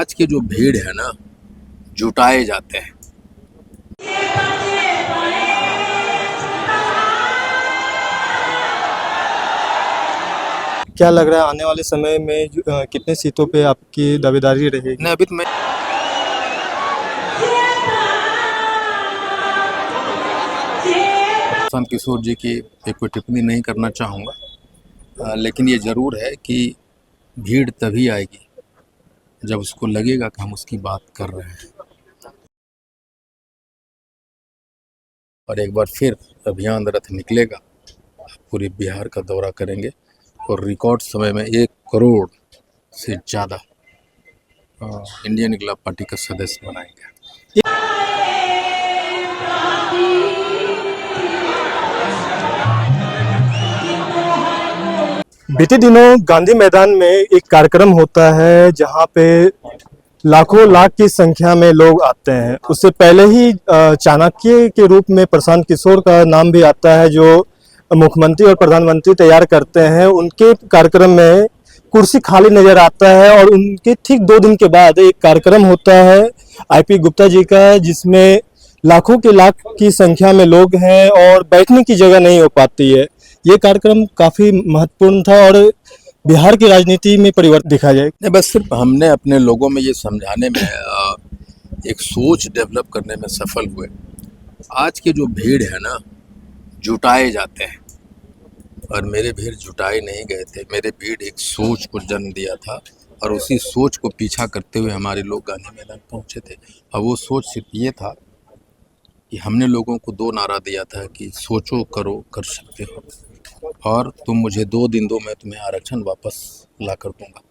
आज की जो भीड़ है ना, जुटाए जाते हैं। क्या लग रहा है आने वाले समय में कितने सीटों पे आपकी दावेदारी रहेगी? नहीं, अभी तो मैं प्रशांत किशोर जी की कोई टिप्पणी नहीं करना चाहूँगा, लेकिन ये ज़रूर है कि भीड़ तभी आएगी जब उसको लगेगा कि हम उसकी बात कर रहे हैं। और एक बार फिर अभियान रथ निकलेगा, पूरे बिहार का दौरा करेंगे और रिकॉर्ड समय में 1 करोड़ से ज़्यादा इंडियन इनकलाब पार्टी का सदस्य बनाएंगे। बीते दिनों गांधी मैदान में एक कार्यक्रम होता है जहां पे लाखों लाख की संख्या में लोग आते हैं। उससे पहले ही चाणक्य के रूप में प्रशांत किशोर का नाम भी आता है, जो मुख्यमंत्री और प्रधानमंत्री तैयार करते हैं। उनके कार्यक्रम में कुर्सी खाली नजर आता है और उनके ठीक 2 दिन के बाद एक कार्यक्रम होता है आईपी गुप्ता जी का, जिसमें लाखों के लाख की संख्या में लोग हैं और बैठने की जगह नहीं हो पाती है। ये कार्यक्रम काफी महत्वपूर्ण था और बिहार की राजनीति में परिवर्तन दिखा जाए। नहीं, बस सिर्फ हमने अपने लोगों में ये समझाने में एक सोच डेवलप करने में सफल हुए। आज की जो भीड़ है ना, जुटाए जाते हैं, और मेरे भीड़ जुटाए नहीं गए थे। मेरे भीड़ एक सोच को जन्म दिया था और उसी सोच को पीछा करते हुए हमारे लोग गांधी मैदान पहुंचे थे। और वो सोच सिर्फ ये था कि हमने लोगों को 2 नारा दिया था कि सोचो, करो, कर सकते हो, और तुम मुझे 2 दिन दो, मैं तुम्हें आरक्षण वापस ला कर दूंगा।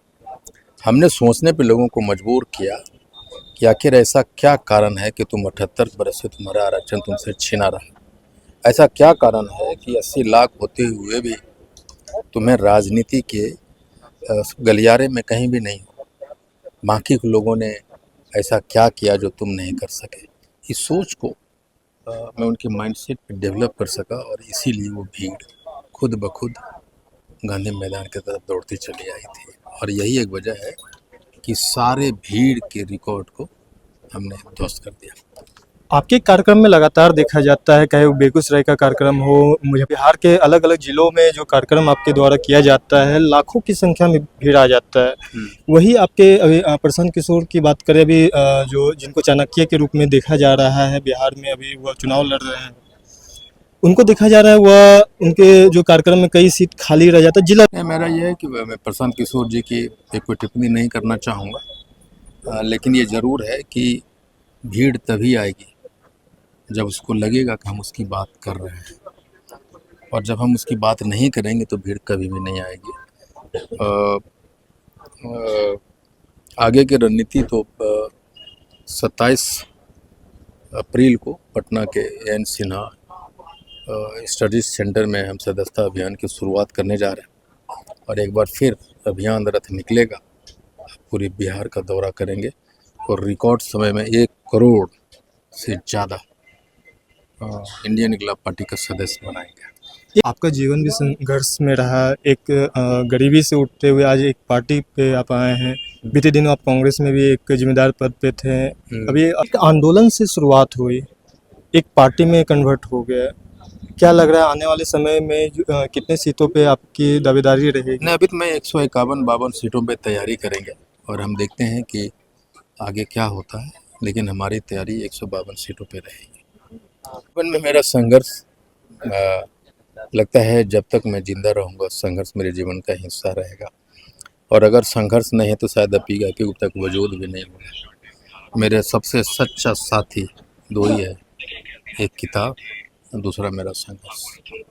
हमने सोचने पे लोगों को मजबूर किया कि आखिर ऐसा क्या कारण है कि तुम 78 बरस से तुम्हारा आरक्षण तुमसे छीना रहा। ऐसा क्या कारण है कि 80 लाख होते हुए भी तुम्हें राजनीति के गलियारे में कहीं भी नहीं हो। बाकी के लोगों ने ऐसा क्या किया जो तुम नहीं कर सके। इस सोच को मैं उनके माइंडसेट पे डेवलप कर सका और इसीलिए वो भीड़ खुद ब खुद गांधी मैदान की तरफ दौड़ती चली आई थी। और यही एक वजह है कि सारे भीड़ के रिकॉर्ड को हमने ध्वस्त कर दिया। आपके कार्यक्रम में लगातार देखा जाता है, चाहे वो बेगूसराय का कार्यक्रम हो, मुझे बिहार के अलग अलग जिलों में जो कार्यक्रम आपके द्वारा किया जाता है, लाखों की संख्या में भीड़ आ जाता है। वही आपके अभी प्रशांत किशोर की बात करें, अभी जो जिनको चाणक्य के रूप में देखा जा रहा है बिहार में, अभी वह चुनाव लड़ रहे हैं, उनको देखा जा रहा है वह उनके जो कार्यक्रम में कई सीट खाली रह जाता है जिला। मेरा ये है कि मैं प्रशांत किशोर जी की कोई टिप्पणी नहीं करना चाहूँगा, लेकिन ये ज़रूर है कि भीड़ तभी आएगी जब उसको लगेगा कि हम उसकी बात कर रहे हैं। और जब हम उसकी बात नहीं करेंगे तो भीड़ कभी भी नहीं आएगी। आगे की रणनीति तो 27 अप्रैल को पटना के एन सिन्हा स्टडीज सेंटर में हम सदस्यता अभियान की शुरुआत करने जा रहे हैं। और एक बार फिर अभियान रथ निकलेगा, पूरे बिहार का दौरा करेंगे और रिकॉर्ड समय में 1 करोड़ से ज़्यादा इंडियन इनकलाब पार्टी का सदस्य बनाएंगे। आपका जीवन भी संघर्ष में रहा, एक गरीबी से उठते हुए आज एक पार्टी पे आप आए हैं। बीते दिनों आप कांग्रेस में भी एक जिम्मेदार पद पे थे। अभी एक आंदोलन से शुरुआत हुई, एक पार्टी में कन्वर्ट हो गया। क्या लग रहा है आने वाले समय में कितने सीटों पे आपकी दावेदारी रहेगी? नहीं, अभी तो मैं 151-52 सीटों पे तैयारी करेंगे और हम देखते हैं कि आगे क्या होता है, लेकिन हमारी तैयारी 152 सीटों पे रहेगी। जीवन में मेरा संघर्ष लगता है जब तक मैं जिंदा रहूँगा संघर्ष मेरे जीवन का हिस्सा रहेगा। और अगर संघर्ष नहीं है तो शायद आईपी गुप्ता का वजूद भी नहीं होगा। मेरे सबसे सच्चा साथी 2 ही है, एक किताब, दूसरा मेरा संघर्ष।